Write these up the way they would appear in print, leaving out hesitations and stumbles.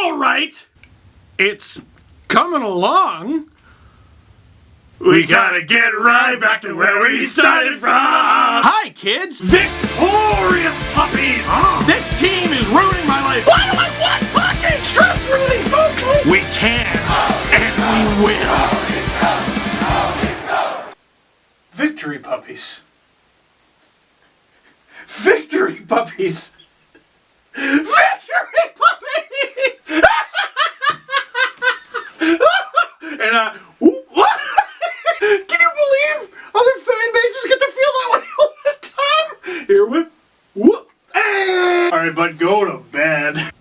alright. It's coming along. We gotta get right back to where we started from. Hi, kids. Victorious puppies. This team is ruining my life. Why do I watch hockey? Stress relief. Okay. We can, and we will. Victory puppies. Victory puppies. Victory puppies. And what? Can you believe other fan bases get to feel that way all the time? Here we whoop. Alright, bud, go to bed.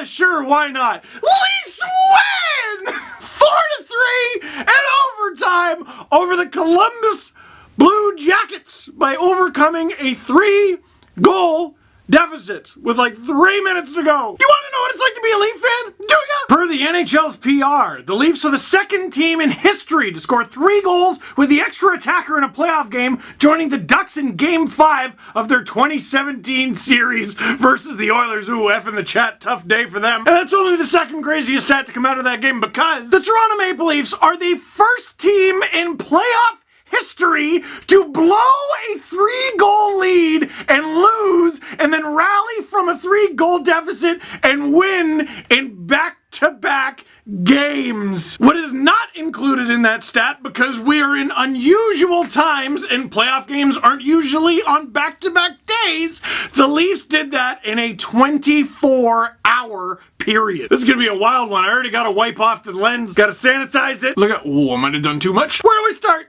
Sure, why not? Leafs win! 4-3 in overtime over the Columbus Blue Jackets by overcoming a 3-goal deficit with like 3 minutes to go. You want to know what it's like to be a Leaf fan? Do ya? Per the NHL's PR, the Leafs are the second team in history to score 3 goals with the extra attacker in a playoff game, joining the Ducks in Game 5 of their 2017 series versus the Oilers. Ooh, F in the chat, tough day for them. And that's only the second craziest stat to come out of that game because the Toronto Maple Leafs are the first team in playoff history to blow a 3-goal lead and lose and then rally from a 3-goal deficit and win in back-to-back games. What is not included in that stat, because we are in unusual times and playoff games aren't usually on back-to-back days, the Leafs did that in a 24-hour period. This is gonna be a wild one. I already gotta wipe off the lens, gotta sanitize it. Look at, I might have done too much. Where do I start?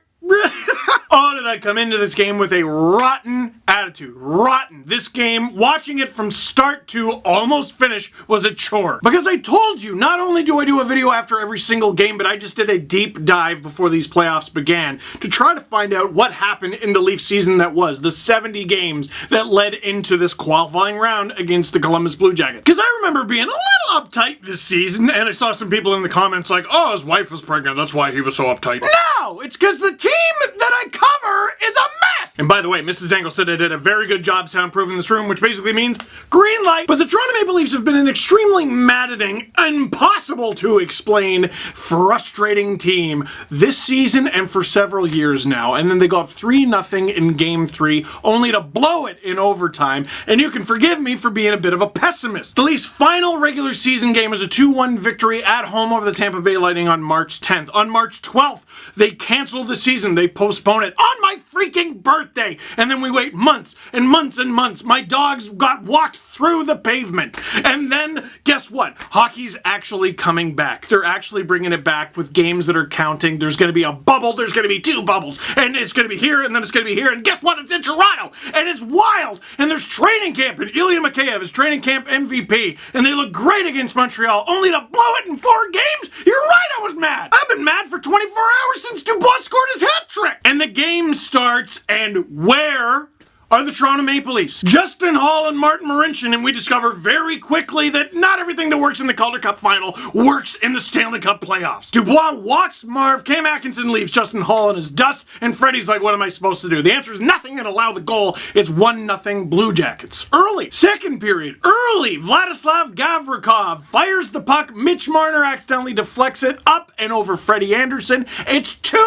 Oh, did I come into this game with a rotten attitude. Rotten. This game, watching it from start to almost finish, was a chore. Because I told you, not only do I do a video after every single game, but I just did a deep dive before these playoffs began to try to find out what happened in the Leaf season that was, the 70 games that led into this qualifying round against the Columbus Blue Jackets. Because I remember being a little uptight this season, and I saw some people in the comments like, oh, his wife was pregnant, that's why he was so uptight. No! It's because the team that I cover is a mess! And by the way, Mrs. Dangle said I did a very good job soundproofing this room, which basically means green light. But the Toronto Maple Leafs have been an extremely maddening, impossible to explain, frustrating team this season and for several years now. And then they go up 3-0 in Game 3, only to blow it in overtime. And you can forgive me for being a bit of a pessimist. The Leafs' final regular season game was a 2-1 victory at home over the Tampa Bay Lightning on March 10th. On March 12th, they canceled the season. They postponed it on my freaking birthday. And then we wait months and months and months. My dogs got walked through the pavement. And then, guess what? Hockey's actually coming back. They're actually bringing it back with games that are counting. There's going to be a bubble. There's going to be 2 bubbles. And it's going to be here, and then it's going to be here. And guess what? It's in Toronto. And it's wild. And there's training camp. And Ilya Mikheyev is training camp MVP. And they look great against Montreal, only to blow it in 4 games? You're right, I was mad. I've been mad for 24 hours since Dubois scored his hat trick. And the game starts, and where are the Toronto Maple Leafs? Justin Hall and Martin Marincin, and we discover very quickly that not everything that works in the Calder Cup final works in the Stanley Cup playoffs. Dubois walks Marv, Cam Atkinson leaves Justin Hall in his dust, and Freddie's like, what am I supposed to do? The answer is nothing and allow the goal. It's 1-0 Blue Jackets. Early, second period, early, Vladislav Gavrikov fires the puck, Mitch Marner accidentally deflects it up and over Freddie Anderson. It's 2-0.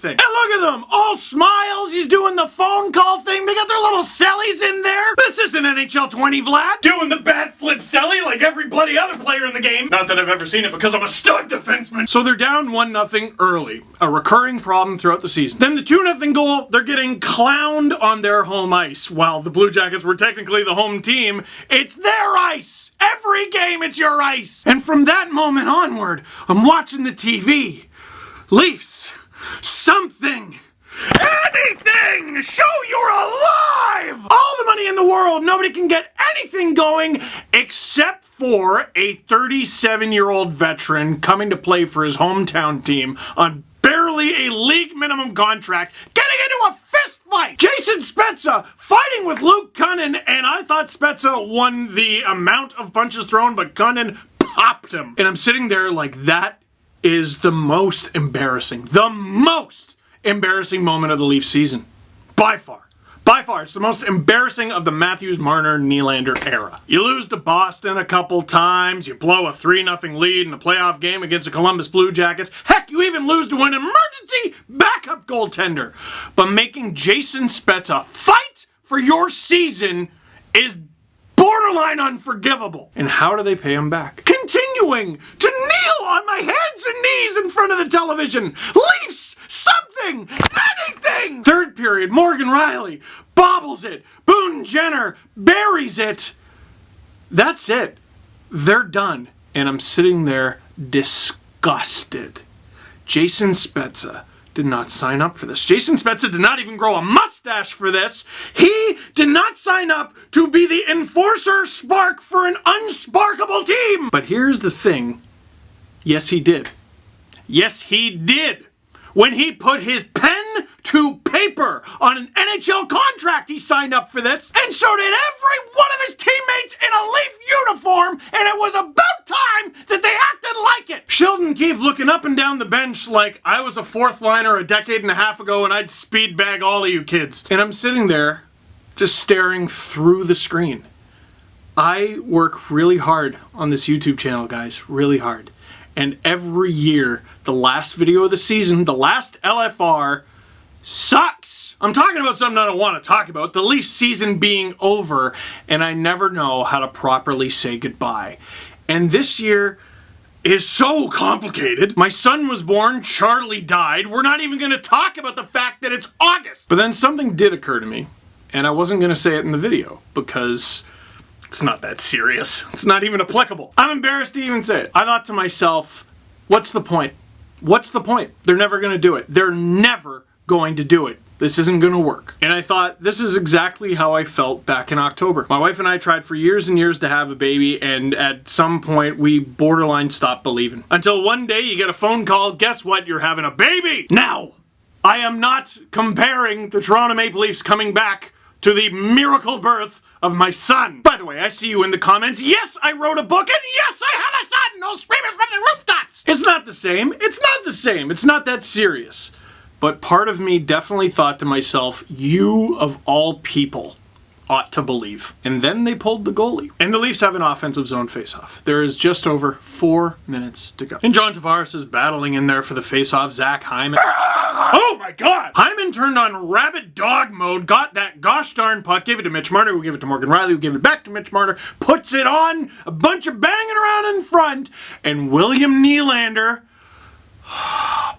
And look at them, all smiles, he's doing the phone call thing, they got their little sellies in there. This isn't NHL 20, Vlad. Doing the bat flip selly like every bloody other player in the game. Not that I've ever seen it because I'm a stud defenseman. So they're down 1-0 early. A recurring problem throughout the season. Then the 2-0 goal, they're getting clowned on their home ice. While the Blue Jackets were technically the home team, it's their ice. Every game it's your ice. And from that moment onward, I'm watching the TV. Leafs, something, anything, show you're alive! All the money in the world, nobody can get anything going except for a 37-year-old veteran coming to play for his hometown team on barely a league minimum contract, getting into a fist fight. Jason Spezza fighting with Luke Cunnin, and I thought Spezza won the amount of punches thrown, but Cunnin popped him. And I'm sitting there like, that is the most embarrassing embarrassing moment of the Leafs season. By far. By far, it's the most embarrassing of the Matthews, Marner, Nylander era. You lose to Boston a couple times, you blow a 3-0 lead in a playoff game against the Columbus Blue Jackets. Heck, you even lose to an emergency backup goaltender. But making Jason Spezza fight for your season is borderline unforgivable. And how do they pay him back? Continuing to kneel on my hands and knees in front of the television. Leafs, something, anything! Third period, Morgan Riley bobbles it. Boone Jenner buries it. That's it. They're done. And I'm sitting there disgusted. Jason Spezza did not sign up for this. Jason Spezza did not even grow a mustache for this. He did not sign up to be the enforcer spark for an unsparkable team. But here's the thing. Yes, he did. Yes, he did. When he put his pen to paper on an NHL contract, he signed up for this. And so did every one of his teammates in a Leaf uniform. And it was about time that they acted like it. Sheldon Keefe looking up and down the bench like I was a fourth liner a decade and a half ago and I'd speed bag all of you kids. And I'm sitting there just staring through the screen. I work really hard on this YouTube channel, guys. Really hard. And every year, the last video of the season, the last LFR, sucks. I'm talking about something I don't want to talk about, the Leafs season being over, and I never know how to properly say goodbye. And this year is so complicated. My son was born, Charlie died. We're not even going to talk about the fact that it's August. But then something did occur to me, and I wasn't going to say it in the video because it's not that serious. It's not even applicable. I'm embarrassed to even say it. I thought to myself, what's the point? What's the point? They're never going to do it. They're never going to do it. This isn't going to work. And I thought, this is exactly how I felt back in October. My wife and I tried for years and years to have a baby, and at some point we borderline stopped believing. Until one day you get a phone call, guess what? You're having a baby! Now, I am not comparing the Toronto Maple Leafs coming back to the miracle birth of my son. By the way, I see you in the comments. Yes, I wrote a book, and yes, I have a son! No screaming from the rooftops! It's not the same. It's not the same. It's not that serious. But part of me definitely thought to myself, you of all people ought to believe. And then they pulled the goalie. And the Leafs have an offensive zone faceoff. There is just over 4 minutes to go. And John Tavares is battling in there for the faceoff. Zach Hyman. Oh my God! Hyman turned on rabid dog mode, got that gosh darn puck, gave it to Mitch Marner, who gave it to Morgan Riley, who gave it back to Mitch Marner, puts it on, a bunch of banging around in front, and William Nylander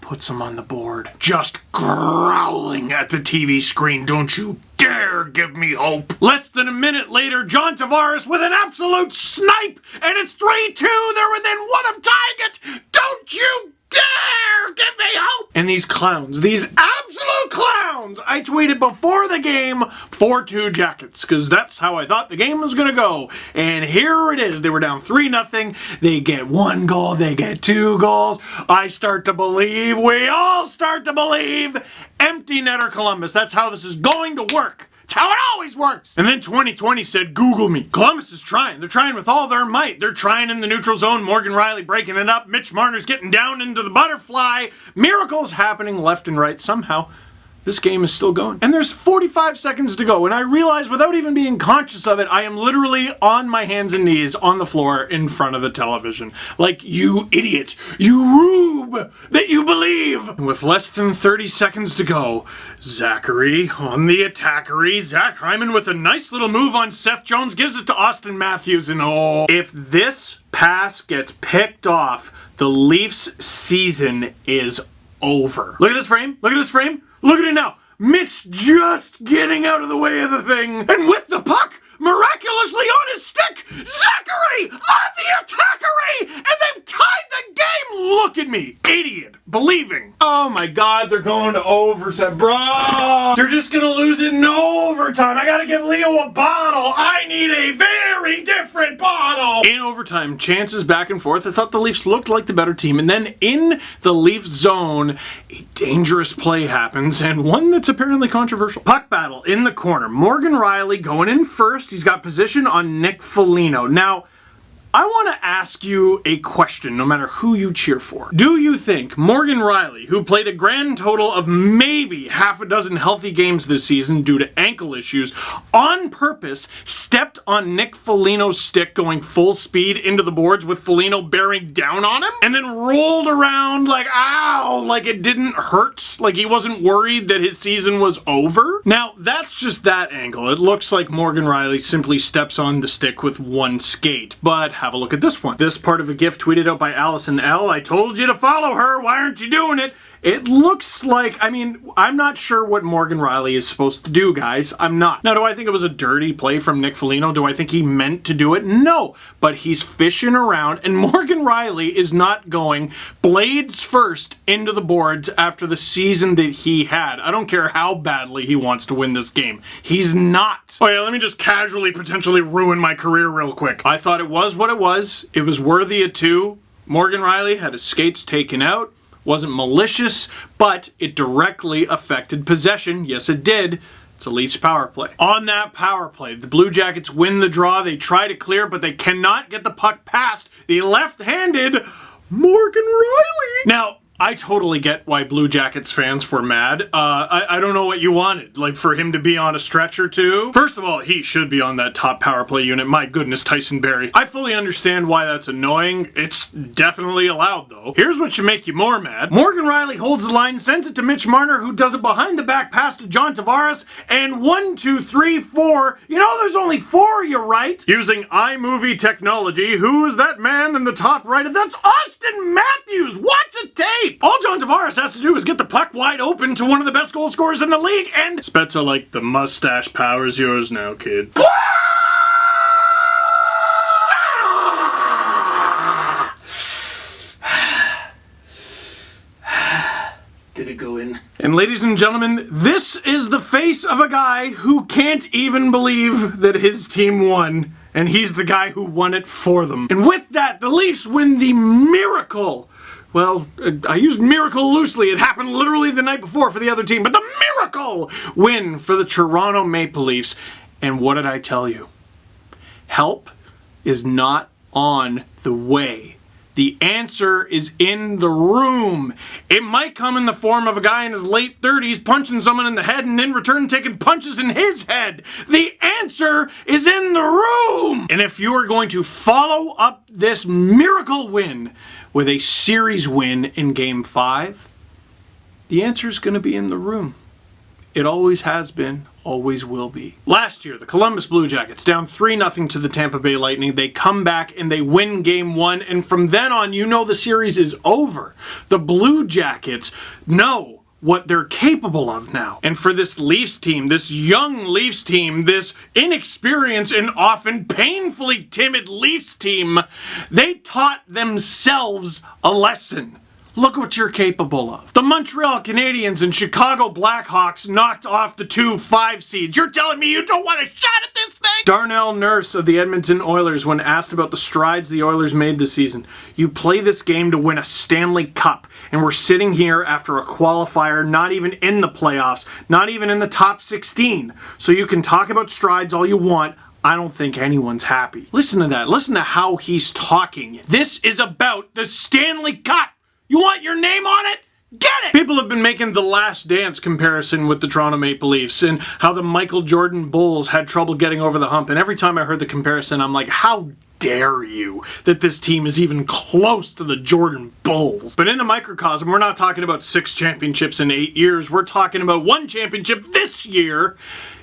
puts him on the board, just growling at the TV screen. Don't you dare give me hope. Less than a minute later, John Tavares with an absolute snipe, and it's 3-2. They're within one of tying it. Don't you dare give me hope. And these clowns, these absolute clowns, I tweeted before the game 4-2 Jackets, because that's how I thought the game was going to go. And here it is. They were down 3-0. They get 1 goal. They get 2 goals. I start to believe, we all start to believe, empty netter Columbus. That's how this is going to work. It's how it always works. And then 2020 said, Google me. Columbus is trying. They're trying with all their might. They're trying in the neutral zone. Morgan Riley breaking it up. Mitch Marner's getting down into the butterfly. Miracles happening left and right. Somehow, this game is still going. And there's 45 seconds to go. And I realize, without even being conscious of it, I am literally on my hands and knees on the floor in front of the television. Like, you idiot. You rube that you believe. And with less than 30 seconds to go, Zachary on the attackery. Zach Hyman with a nice little move on Seth Jones. Gives it to Austin Matthews. And oh, if this pass gets picked off, the Leafs season is over. Look at this frame. Look at this frame. Look at it now. Mitch just getting out of the way of the thing. And with the puck miraculously on his stick, Zachary on the attackery! And they've tied the game! Look at me. Idiot. Believing. Oh my God, they're going to overtime. Bro! They're just going to lose it in overtime. I got to give Leo a bottle. I need a very different bottle. In overtime, chances back and forth. I thought the Leafs looked like the better team. And then in the Leaf zone, a dangerous play happens, and one that's apparently controversial. Puck battle in the corner. Morgan Riley going in first. He's got position on Nick Foligno. Now, I want to ask you a question, no matter who you cheer for. Do you think Morgan Riley, who played a grand total of maybe half a dozen healthy games this season due to ankle issues, on purpose stepped on Nick Foligno's stick going full speed into the boards with Foligno bearing down on him, and then rolled around like, ow, like it didn't hurt, like he wasn't worried that his season was over? Now, that's just that angle. It looks like Morgan Riley simply steps on the stick with one skate, but have a look at this one. This part of a GIF tweeted out by Allison L. I told you to follow her, why aren't you doing it? It looks like, I mean, I'm not sure what Morgan Riley is supposed to do, guys. I'm not. Now, do I think it was a dirty play from Nick Foligno? Do I think he meant to do it? No. But he's fishing around, and Morgan Riley is not going blades first into the boards after the season that he had. I don't care how badly he wants to win this game. He's not. Oh yeah, let me just casually potentially ruin my career real quick. I thought it was what it was. It was worthy of two. Morgan Riley had his skates taken out. Wasn't malicious, but it directly affected possession. Yes, it did. It's a Leafs power play. On that power play, the Blue Jackets win the draw. They try to clear, but they cannot get the puck past the left-handed Morgan Riley. Now, I totally get why Blue Jackets fans were mad. I don't know what you wanted. Like, for him to be on a stretcher too? First of all, he should be on that top power play unit. My goodness, Tyson Barrie. I fully understand why that's annoying. It's definitely allowed, though. Here's what should make you more mad. Morgan Riley holds the line, sends it to Mitch Marner, who does a behind-the-back pass to John Tavares, and 1, 2, 3, 4. You know, there's only 4, you right? Using iMovie technology, who is that man in the top right? That's Austin Matthews! Watch a tape! All John Tavares has to do is get the puck wide open to one of the best goal scorers in the league, and Spezza, like, the mustache power's yours now, kid. Did it go in? And ladies and gentlemen, this is the face of a guy who can't even believe that his team won, and he's the guy who won it for them. And with that, the Leafs win the miracle. Well, I used miracle loosely. It happened literally the night before for the other team, but the miracle win for the Toronto Maple Leafs. And what did I tell you? Help is not on the way. The answer is in the room. It might come in the form of a guy in his late 30s punching someone in the head and in return taking punches in his head. The answer is in the room. And if you are going to follow up this miracle win with a series win in Game 5, the answer is going to be in the room. It always has been, always will be. Last year, the Columbus Blue Jackets, down 3-0 to the Tampa Bay Lightning, they come back and they win Game 1, and from then on, you know the series is over. The Blue Jackets know what they're capable of now. And for this Leafs team, this young Leafs team, this inexperienced and often painfully timid Leafs team, they taught themselves a lesson. Look what you're capable of. The Montreal Canadiens and Chicago Blackhawks knocked off the 2 5 seeds. You're telling me you don't want a shot at this thing? Darnell Nurse of the Edmonton Oilers, when asked about the strides the Oilers made this season, you play this game to win a Stanley Cup, and we're sitting here after a qualifier, not even in the playoffs, not even in the top 16. So you can talk about strides all you want. I don't think anyone's happy. Listen to that. Listen to how he's talking. This is about the Stanley Cup. You want your name on it? Get it! People have been making the Last Dance comparison with the Toronto Maple Leafs and how the Michael Jordan Bulls had trouble getting over the hump. And every time I heard the comparison, I'm like, how dare you that this team is even close to the Jordan Bulls? But in the microcosm, we're not talking about 6 championships in 8 years. We're talking about 1 championship this year.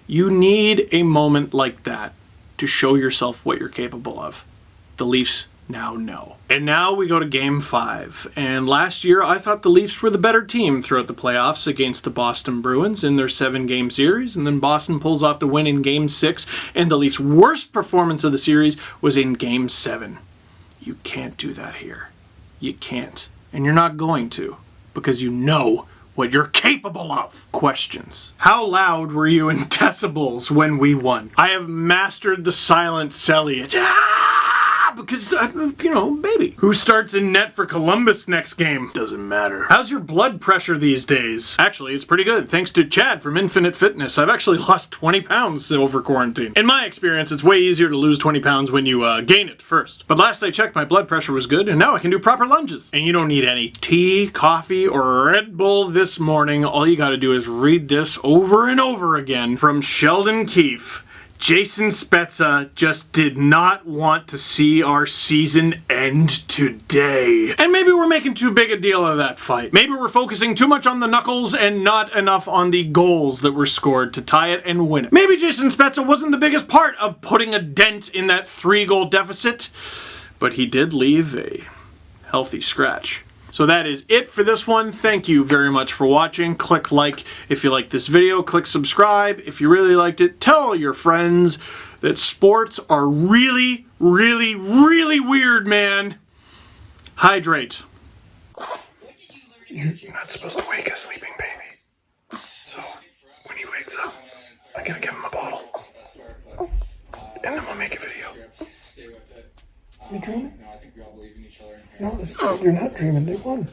You need a moment like that to show yourself what you're capable of. The Leafs now know. And now we go to Game 5. And last year, I thought the Leafs were the better team throughout the playoffs against the Boston Bruins in their 7-game series. And then Boston pulls off the win in Game 6. And the Leafs' worst performance of the series was in Game 7. You can't do that here. You can't. And you're not going to. Because you know what you're capable of. Questions. How loud were you in decibels when we won? I have mastered the silent Selly. Yeah, because, baby. Who starts in net for Columbus next game? Doesn't matter. How's your blood pressure these days? Actually, it's pretty good. Thanks to Chad from Infinite Fitness. I've actually lost 20 pounds over quarantine. In my experience, it's way easier to lose 20 pounds when you gain it first. But last I checked, my blood pressure was good, and now I can do proper lunges. And you don't need any tea, coffee, or Red Bull this morning. All you gotta do is read this over and over again from Sheldon Keefe. Jason Spezza just did not want to see our season end today. And maybe we're making too big a deal of that fight. Maybe we're focusing too much on the knuckles and not enough on the goals that were scored to tie it and win it. Maybe Jason Spezza wasn't the biggest part of putting a dent in that 3-goal deficit, but he did leave a healthy scratch. So that is it for this one. Thank you very much for watching. Click like if you like this video. Click subscribe if you really liked it. Tell your friends that sports are really, really, really weird, man. Hydrate. You're not supposed to wake a sleeping baby. So when he wakes up, I'm gonna give him a bottle. And then we'll make a video. You dreaming? No, you're not dreaming. They won.